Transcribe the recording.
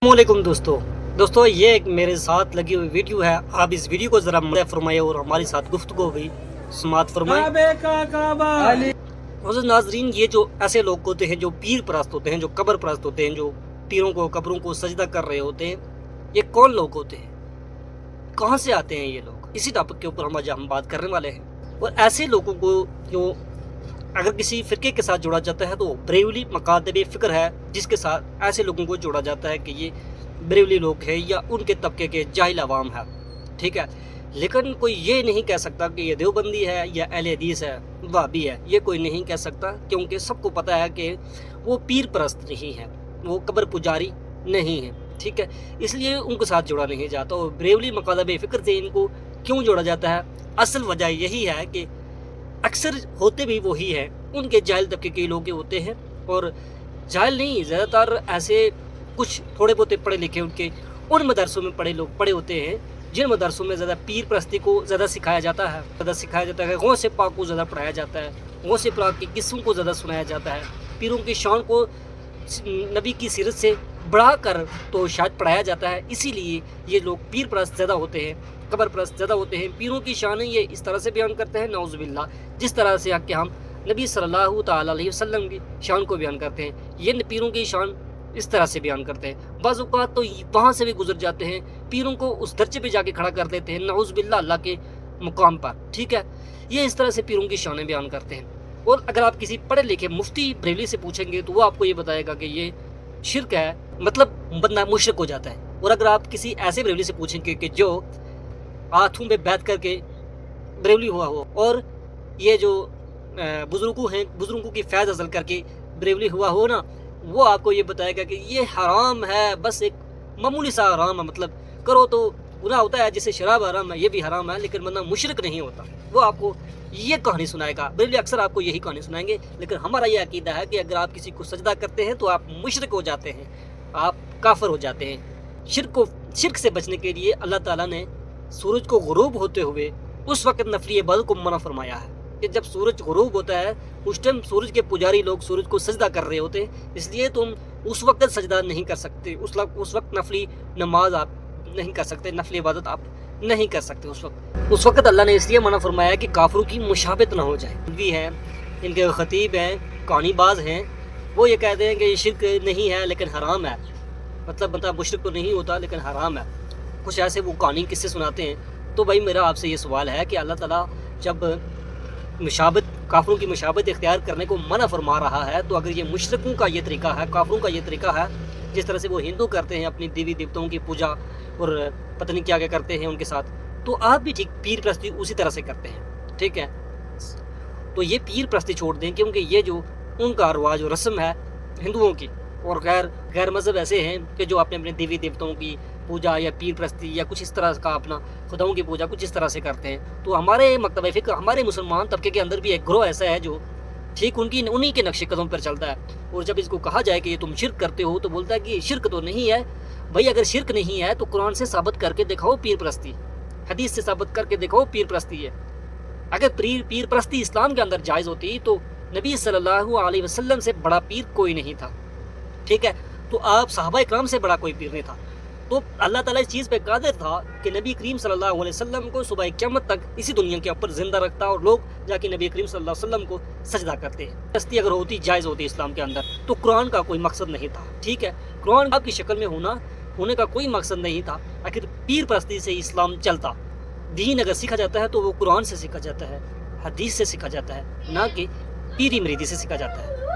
अस्सलामुअलैकुम दोस्तों ये एक मेरे साथ लगी हुई वीडियो है। आप इस वीडियो को ज़रा मज़ा फरमाइए और हमारे साथ गुफ्तगू भी समात फरमाइए। नाजरीन, ये जो ऐसे लोग होते हैं जो पीर परस्त होते हैं, जो कब्र परस्त होते हैं, जो पीरों को कब्रों को सजदा कर रहे होते हैं, ये कौन लोग होते हैं, कहाँ से आते हैं ये लोग? इसी टॉपिक के ऊपर हम बात करने वाले हैं। और ऐसे लोगों को जो अगर किसी फ़िरके के साथ जोड़ा जाता है तो बरेलवी मकातब फ़िक्र है, जिसके साथ ऐसे लोगों को जोड़ा जाता है कि ये बरेलवी लोग हैं या उनके तबके के जाहिल अवाम है, ठीक है। लेकिन कोई ये नहीं कह सकता कि ये देवबंदी है या अहले हदीस है, वहाबी है, ये कोई नहीं कह सकता, क्योंकि सबको पता है कि वो पीर परस्त नहीं है, वो कब्र पुजारी नहीं है, ठीक है। इसलिए उनके साथ जोड़ा नहीं जाता। और बरेलवी मकातब फ़िक्र से इनको क्यों जोड़ा जाता है? असल वजह यही है कि अक्सर होते भी वही हैं, उनके जाहिल तबके के लोग होते हैं। और जाहिल नहीं, ज़्यादातर ऐसे कुछ थोड़े बहुत पढ़े लिखे उनके उन मदरसों में पढ़े होते हैं जिन मदरसों में ज़्यादा पीर परस्ती को ज़्यादा सिखाया जाता है, गौस से पाक को ज़्यादा पढ़ाया जाता है, गौस से पाक की किस्सों को ज़्यादा सुनाया जाता है, पीरों की शान को नबी की सीरत से बढ़ा कर तो शायद पढ़ाया जाता है। इसीलिए ये लोग पीर परस्त ज़्यादा होते हैं, कब्र परस्त ज़्यादा होते हैं। पीरों की शान ये इस तरह से बयान करते हैं, नौज़ुबिल्लाह, जिस तरह से कि हम नबी सल्लल्लाहु तआला अलैहि वसल्लम की शान को बयान करते हैं, ये पीरों की शान इस तरह से बयान करते हैं। बाज़ औक़ात तो वहाँ से भी गुजर जाते हैं, पीरों को उस दर्जे पे जाके खड़ा कर देते हैं, नौज़ुबिल्लाह, अल्लाह के मुकाम पर, ठीक है। ये इस तरह से पीरों की शानें बयान करते हैं। और अगर आप किसी पढ़े लिखे मुफ्ती बरेलवी से पूछेंगे तो वो आपको ये बताएगा कि ये शिरक है, मतलब बंदा मुशरिक हो जाता है। और अगर आप किसी ऐसे बरेलवी से पूछेंगे कि जो हाथों पे बैठ करके बरेलवी हुआ हो और ये जो बुजुर्गों की फैज़ हासिल करके बरेलवी हुआ हो ना, वो आपको ये बताएगा कि ये हराम है, बस एक मामूली सा हराम है, मतलब करो तो गुनाह होता है, जैसे शराब हराम है, ये भी हराम है, लेकिन बंदा मुशरिक नहीं होता। वो आपको ये कहानी सुनाएगा, बरेलवी अक्सर आपको यही कहानी सुनाएंगे। लेकिन हमारा ये अकीदा है कि अगर आप किसी को सजदा करते हैं तो आप मुशरिक हो जाते हैं, आप काफिर हो जाते हैं। शिरक से बचने के लिए अल्लाह ताला ने सूरज को गुरूब होते हुए उस वक्त नफली इबादत को मना फरमाया है कि जब सूरज गुरूब होता है उस टाइम सूरज के पुजारी लोग सूरज को सजदा कर रहे होते हैं, इसलिए तुम उस वक्त सजदा नहीं कर सकते, उस वक्त नफली नमाज आप नहीं कर सकते, नफली इबादत आप नहीं कर सकते। उस वक्त अल्लाह ने इसलिए मना फरमाया कि काफिरों की मुशाबत ना हो जाए। भी हैं, इनके खतीब हैं, कहानीबाज हैं, वो ये कहते हैं कि ये शिरक नहीं है लेकिन हराम है, मतलब मुशरिक तो नहीं होता लेकिन हराम है। कुछ ऐसे वो कहानी किस्से सुनाते हैं। तो भाई मेरा आपसे ये सवाल है कि अल्लाह ताला जब काफिरों की मुशाबत इख्तियार करने को मना फरमा रहा है, तो अगर ये मुशरिकों का ये तरीका है, काफिरों का ये तरीका है, जिस तरह से वो हिंदू करते हैं अपनी देवी देवताओं की पूजा और पता नहीं क्या क्या करते हैं उनके साथ, तो आप भी ठीक पीर परस्ती उसी तरह से करते हैं, ठीक है। तो ये पीर परस्ती छोड़ दें, क्योंकि ये जो उनका रवाज और रस्म है हिंदुओं की, और गैर मज़हब ऐसे हैं कि जो अपने देवी देवताओं की पूजा या पीर परस्ती या कुछ इस तरह का अपना खुदाओं की पूजा कुछ इस तरह से करते हैं। तो हमारे मकतब फ़िक्र, हमारे मुसलमान तबके के अंदर भी एक ग्रोह ऐसा है जो ठीक उन्हीं के नक्शे कदम पर चलता है। और जब इसको कहा जाए कि ये तुम शिरक करते हो, तो बोलता है कि ये शिरक तो नहीं है भाई। अगर शिरक नहीं है तो कुरान से साबित करके दिखाओ पीर परस्ती, हदीस से साबित करके दिखाओ पीर परस्ती है। अगर पीर परस्ती इस्लाम के अंदर जायज़ होती तो नबी सल्लल्लाहु अलैहि वसल्लम से बड़ा पीर कोई नहीं था, ठीक है। तो आप सहाबा इकराम से बड़ा कोई पीर नहीं था। तो अल्लाह ताला इस चीज़ पे कादिर था कि नबी करीम सल्लल्लाहु अलैहि वसल्लम को सुबह क़यामत तक इसी दुनिया के ऊपर जिंदा रखता और लोग जाके नबी करीम सल्लल्लाहु अलैहि वसल्लम को सजदा करते हैं। परस्ती अगर होती, जायज़ होती इस्लाम के अंदर, तो कुरान का कोई मकसद नहीं था, ठीक है। कुरान आपकी शक्ल में होने का कोई मकसद नहीं था। आखिर पीर परस्ती से इस्लाम चलता। दीन अगर सीखा जाता है तो वो कुरान से सीखा जाता है, हदीस से सीखा जाता है, ना कि पीरी मरीदी से सीखा जाता है।